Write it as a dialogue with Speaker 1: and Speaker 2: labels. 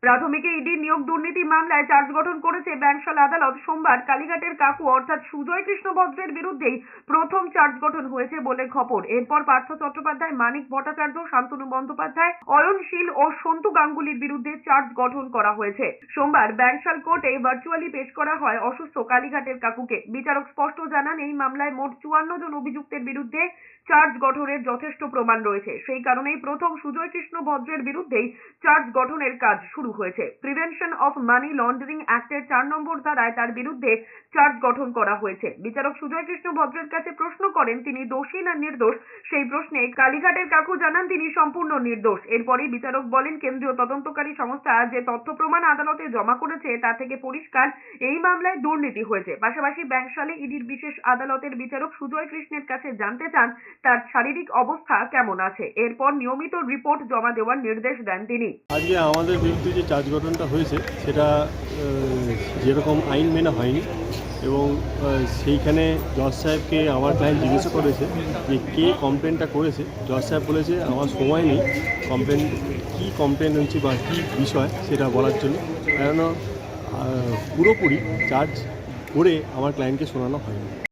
Speaker 1: প্রাথমিকে ইডির নিয়োগ দুর্নীতি মামলায় চার্জ গঠন করেছে ব্যাংশাল আদালত। সোমবার কালীঘাটের কাকু অর্থাৎ সুজয় কৃষ্ণ ভদ্রের বিরুদ্ধেই প্রথম চার্জ গঠন হয়েছে বলে খবর। এরপর পার্থ চট্টোপাধ্যায়, মানিক ভট্টাচার্য, শান্তনু বন্দ্যোপাধ্যায়, অয়নশীল ও সন্তু গাঙ্গুলির বিরুদ্ধে চার্জ গঠন করা হয়েছে। সোমবার ব্যাংশাল কোর্টে ভার্চুয়ালি পেশ করা হয় অসুস্থ কালীঘাটের কাকুকে। বিচারক স্পষ্ট জানান, এই মামলায় মোট 54 জন অভিযুক্তের বিরুদ্ধে চার্জ গঠনের যথেষ্ট প্রমাণ রয়েছে। সেই কারণেই প্রথম সুজয় কৃষ্ণ ভদ্রের বিরুদ্ধেই চার্জ গঠনের কাজ শুরু হয়েছে। প্রিভেনশন অফ মানি লন্ডারিং অ্যাক্টের 4 নম্বর ধারায় তার বিরুদ্ধে চার্জ গঠন করা হয়েছে। বিচারক সুজয় কৃষ্ণ ভদ্রের কাছে প্রশ্ন করেন তিনি দোষী না নির্দোষ। সেই প্রশ্নে কালীঘাটের কাকু জানান তিনি সম্পূর্ণ নির্দোষ। এরপরই বিচারক বলেন, কেন্দ্রীয় তদন্তকারী সংস্থা যে তথ্য প্রমাণ আদালতে জমা করেছে তা থেকে পরিষ্কার এই মামলায় দুর্নীতি হয়েছে। পাশাপাশি ব্যাংশালে ইডির বিশেষ আদালতের বিচারক সুজয় কৃষ্ণের কাছে জানতে চান তার শারীরিক অবস্থা কেমন আছে। এরপর নিয়মিত রিপোর্ট জমা দেওয়ার নির্দেশ দেন তিনি।
Speaker 2: আজকে আমাদের বিরুদ্ধে যে চার্জ গঠনটা হয়েছে সেটা যেরকম আইন মেনে হয়নি এবং সেইখানে জজ সাহেবকে আমার ক্লায়েন্ট জিজ্ঞাসা করেছে যে কে কমপ্লেনটা করেছে। জজ সাহেব বলেছে আমার সময় নেই কী কমপ্লেন হয়েছে বা কী বিষয় সেটা বলার জন্য, কেননা পুরোপুরি চার্জ করে আমার ক্লায়েন্টকে শোনানো হয়নি।